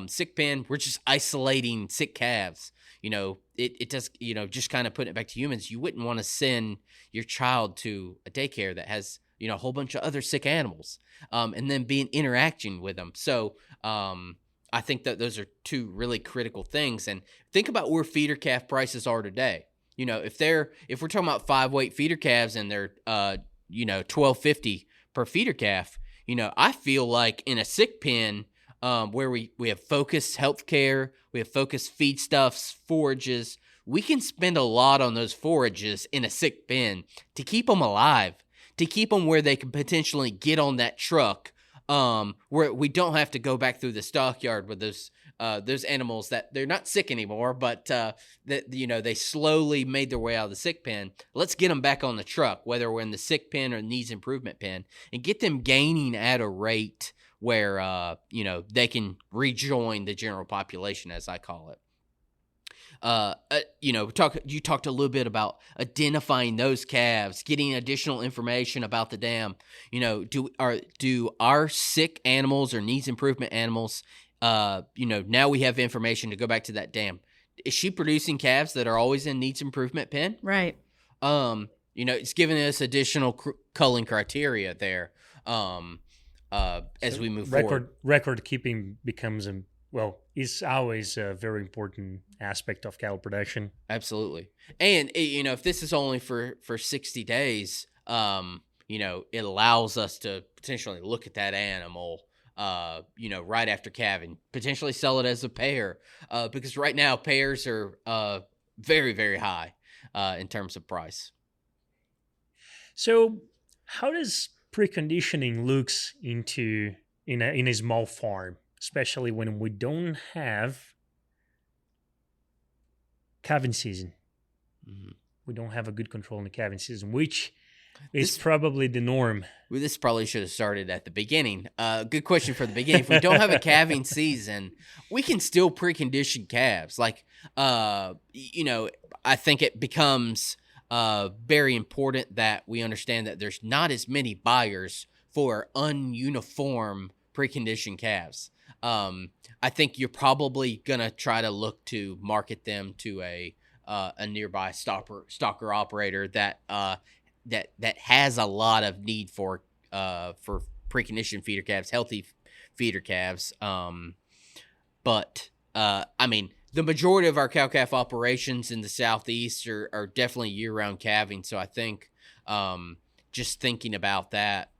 Sick pen, we're just isolating sick calves. It does, just kind of putting it back to humans. You wouldn't want to send your child to a daycare that has, a whole bunch of other sick animals, and then interacting with them. So I think that those are two really critical things. And think about where feeder calf prices are today. If we're talking about 5-weight feeder calves and they're $12.50 per feeder calf, I feel like in a sick pen, where we have focused healthcare, we have focused feedstuffs, forages, we can spend a lot on those forages in a sick pen to keep them alive, to keep them where they can potentially get on that truck, where we don't have to go back through the stockyard with those animals that they're not sick anymore, but that they slowly made their way out of the sick pen. Let's get them back on the truck, whether we're in the sick pen or needs improvement pen, and get them gaining at a rate where they can rejoin the general population, as I call it. You talked a little bit about identifying those calves, getting additional information about the dam. Do our sick animals or needs improvement animals, now we have information to go back to that dam. Is she producing calves that are always in needs improvement pen? Right. It's giving us additional culling criteria there. As we move forward. Record keeping is always a very important aspect of cattle production. Absolutely. And, if this is only for 60 days, it allows us to potentially look at that animal, right after calving, potentially sell it as a pair, because right now pairs are very, very high in terms of price. So how does preconditioning looks in a small farm, especially when we don't have calving season? Mm-hmm. We don't have a good control in the calving season, which is probably the norm. Well, this probably should have started at the beginning. Good question for the beginning. If we don't have a calving season, we can still precondition calves. I think it becomes very important that we understand that there's not as many buyers for ununiform preconditioned calves. I think you're probably gonna try to look to market them to a nearby stalker operator that has a lot of need for preconditioned feeder calves, healthy feeder calves. But the majority of our cow-calf operations in the Southeast are definitely year-round calving. So I think just thinking about that,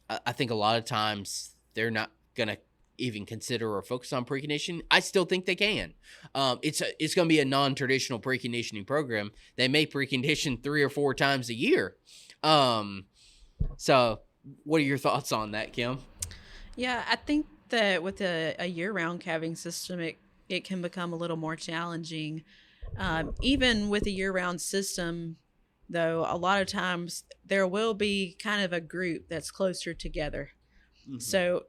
I think a lot of times they're not going to even consider or focus on preconditioning. I still think they can. It's going to be a non-traditional preconditioning program. They may precondition 3 or 4 times a year. So what are your thoughts on that, Kim? Yeah, I think that with a year-round calving system, it can become a little more challenging. Even with a year-round system, though, a lot of times there will be kind of a group that's closer together. Mm-hmm. So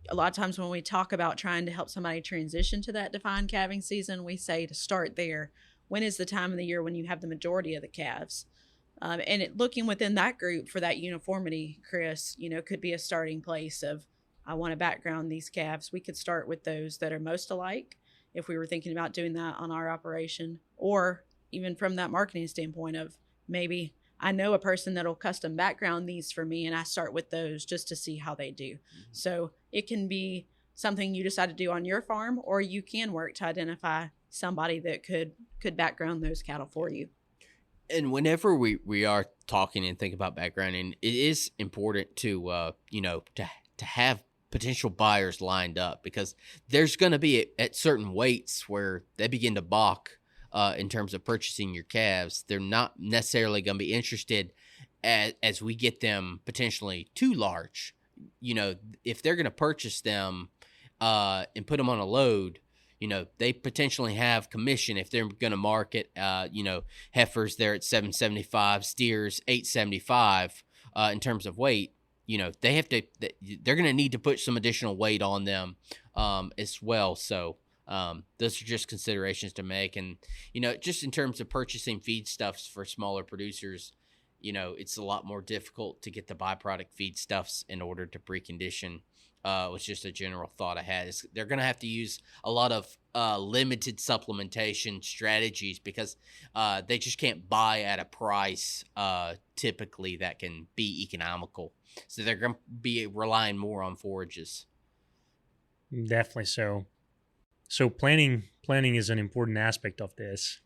a lot of times when we talk about trying to help somebody transition to that defined calving season, we say to start there. When is the time of the year when you have the majority of the calves? Looking within that group for that uniformity, Chris, could be a starting place of, I want to background these calves. We could start with those that are most alike if we were thinking about doing that on our operation, or even from that marketing standpoint of maybe I know a person that'll custom background these for me, and I start with those just to see how they do. Mm-hmm. So it can be something you decide to do on your farm, or you can work to identify somebody that could background those cattle for you. And whenever we are talking and think about backgrounding, it is important to to have potential buyers lined up, because there's going to be at certain weights where they begin to balk in terms of purchasing your calves. They're not necessarily going to be interested as we get them potentially too large. If they're going to purchase them and put them on a load, they potentially have commission if they're going to market, heifers there at 775, steers 875 in terms of weight. They're going to need to put some additional weight on them as well. So those are just considerations to make. And, just in terms of purchasing feedstuffs for smaller producers, it's a lot more difficult to get the byproduct feedstuffs in order to precondition. Was just a general thought I had. They're going to have to use a lot of limited supplementation strategies, because they just can't buy at a price typically that can be economical. So they're going to be relying more on forages. Definitely so. So planning is an important aspect of this.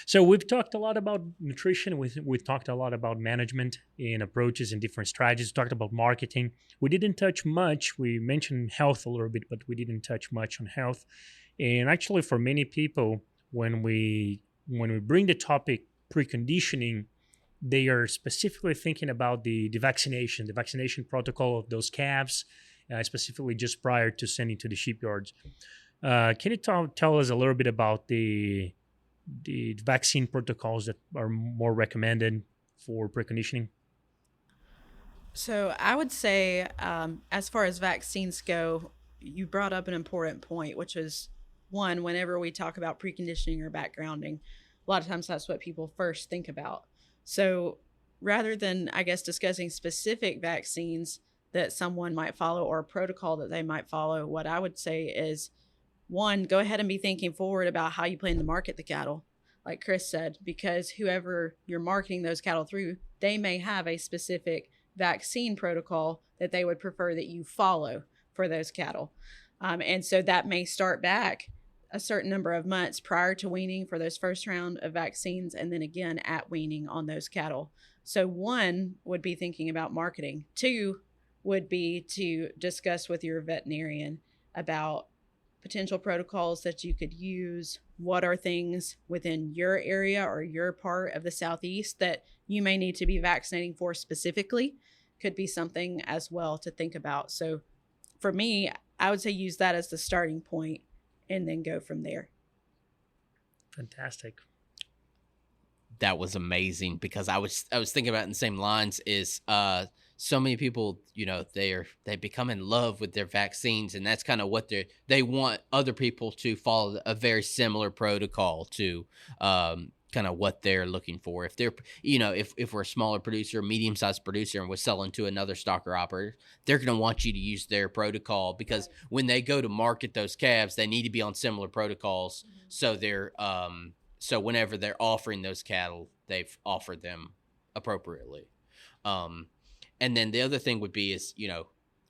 So we've talked a lot about nutrition. We've talked a lot about management and approaches and different strategies. We talked about marketing. We didn't touch much. We mentioned health a little bit, but we didn't touch much on health. And actually, for many people, when we bring the topic preconditioning, they are specifically thinking about the vaccination protocol of those calves, specifically just prior to sending to the shipyards. Can you tell us a little bit about the vaccine protocols that are more recommended for preconditioning? So I would say, as far as vaccines go, you brought up an important point, which is one, whenever we talk about preconditioning or backgrounding, a lot of times that's what people first think about. So rather than, I guess, discussing specific vaccines that someone might follow or a protocol that they might follow, what I would say is, one, go ahead and be thinking forward about how you plan to market the cattle, like Chris said, because whoever you're marketing those cattle through, they may have a specific vaccine protocol that they would prefer that you follow for those cattle. And so that may start back a certain number of months prior to weaning for those first round of vaccines, and then again at weaning on those cattle. So one would be thinking about marketing. Two would be to discuss with your veterinarian about potential protocols that you could use. What are things within your area or your part of the Southeast that you may need to be vaccinating for specifically? Could be something as well to think about. So for me, I would say use that as the starting point and then go from there. Fantastic. That was amazing, because I was thinking about it in the same lines. Is so many people, they become in love with their vaccines, and that's kind of what they want other people to follow a very similar protocol to kind of what they're looking for. If they're, if we're a smaller producer, medium-sized producer, and we're selling to another stocker operator, they're going to want you to use their protocol, because when they go to market those calves, they need to be on similar protocols. Mm-hmm. So they're, so whenever they're offering those cattle, they've offered them appropriately. And then the other thing would be is,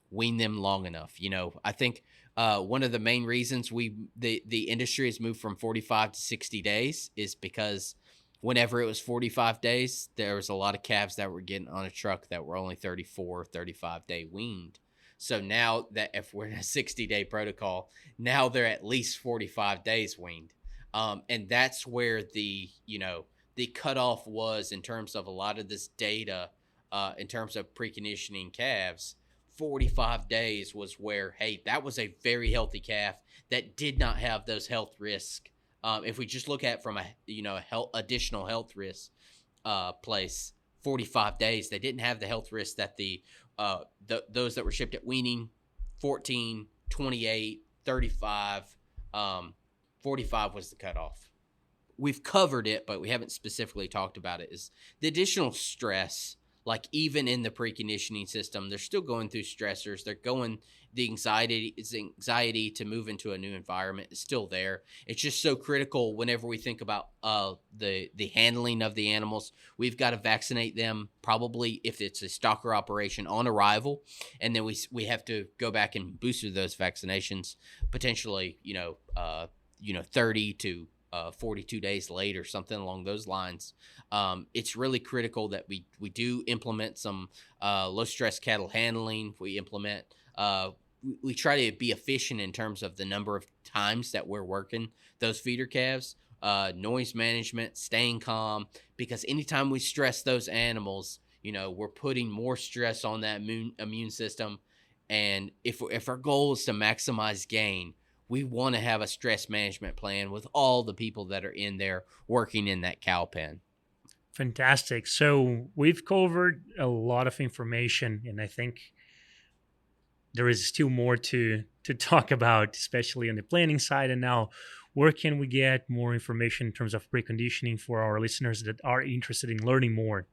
wean them long enough. I think one of the main reasons the industry has moved from 45 to 60 days is because whenever it was 45 days, there was a lot of calves that were getting on a truck that were only 34, 35 day weaned. So now that if we're in a 60-day protocol, now they're at least 45 days weaned. And that's where the cutoff was in terms of a lot of this data. In terms of preconditioning calves, 45 days was where, hey, that was a very healthy calf that did not have those health risks. If we just look at from a additional health risk place, 45 days, they didn't have the health risk that those that were shipped at weaning, 14, 28, 35, 45 was the cutoff. We've covered it, but we haven't specifically talked about it. Is the additional stress. Like even in the preconditioning system, they're still going through stressors. They're going, the anxiety to move into a new environment is still there. It's just so critical whenever we think about the handling of the animals. We've got to vaccinate them probably if it's a stocker operation on arrival, and then we have to go back and booster those vaccinations potentially 30 to 42 days late or something along those lines. It's really critical that we do implement some low stress cattle handling. We implement we try to be efficient in terms of the number of times that we're working those feeder calves, noise management, staying calm, because anytime we stress those animals, we're putting more stress on that immune system. And if our goal is to maximize gain, we want to have a stress management plan with all the people that are in there working in that cow pen. Fantastic. So we've covered a lot of information, and I think there is still more to talk about, especially on the planning side. And now, where can we get more information in terms of preconditioning for our listeners that are interested in learning more?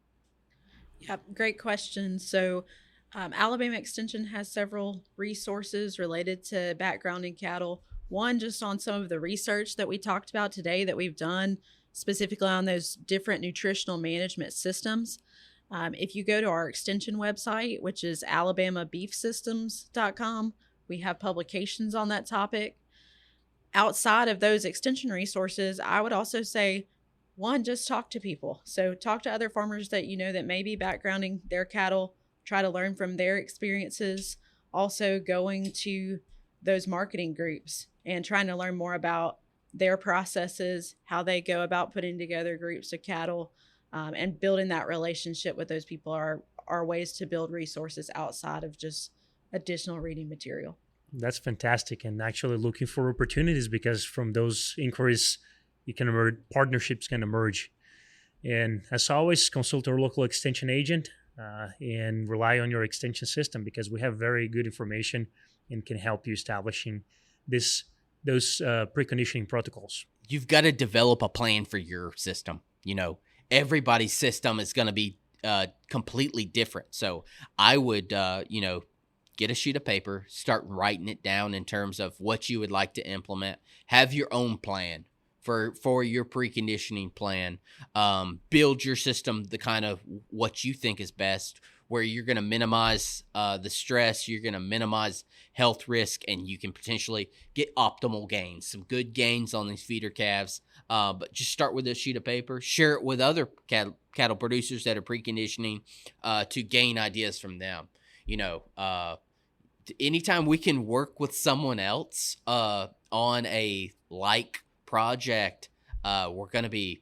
Yep, great question. So, Alabama Extension has several resources related to background in cattle. One, just on some of the research that we talked about today that we've done specifically on those different nutritional management systems. If you go to our extension website, which is alabamabeefsystems.com, we have publications on that topic. Outside of those extension resources, I would also say, one, just talk to people. So talk to other farmers that that may be backgrounding their cattle, try to learn from their experiences. Also going to those marketing groups and trying to learn more about their processes, how they go about putting together groups of cattle, and building that relationship with those people are ways to build resources outside of just additional reading material. That's fantastic, and actually looking for opportunities, because from those inquiries, you can emerge, partnerships can emerge. And as always, consult our local extension agent and rely on your extension system, because we have very good information and can help you establishing those preconditioning protocols. You've got to develop a plan for your system. Everybody's system is going to be completely different. So I would, get a sheet of paper, start writing it down in terms of what you would like to implement. Have your own plan for your preconditioning plan. Build your system the kind of what you think is best, where you're going to minimize the stress, you're going to minimize health risk, and you can potentially get optimal gains, some good gains on these feeder calves. But just start with a sheet of paper, share it with other cattle producers that are preconditioning to gain ideas from them. Anytime we can work with someone else on a like project, we're going to be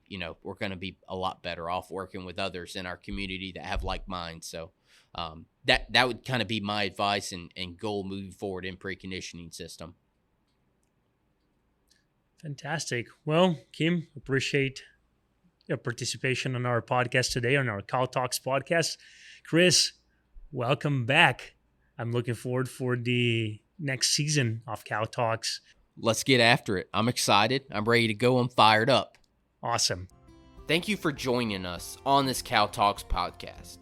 a lot better off working with others in our community that have like minds. So that would kind of be my advice and goal moving forward in preconditioning system. Fantastic. Well, Kim, appreciate your participation on our podcast today, on our Cow Talks podcast. Chris, welcome back. I'm looking forward for the next season of Cow Talks. Let's get after it. I'm excited. I'm ready to go. I'm fired up. Awesome. Thank you for joining us on this Cow Talks podcast.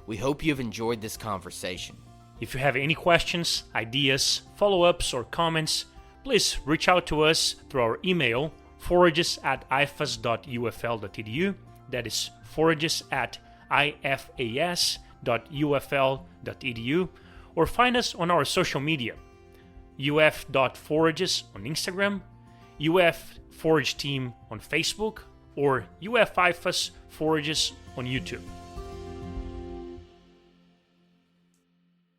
We hope you've enjoyed this conversation. If you have any questions, ideas, follow-ups, or comments, please reach out to us through our email, forages@ifas.ufl.edu. That is forages@ifas.ufl.edu. Or find us on our social media, uf.forages on Instagram, UF Forage Team on Facebook, or UF IFAS Forages on YouTube.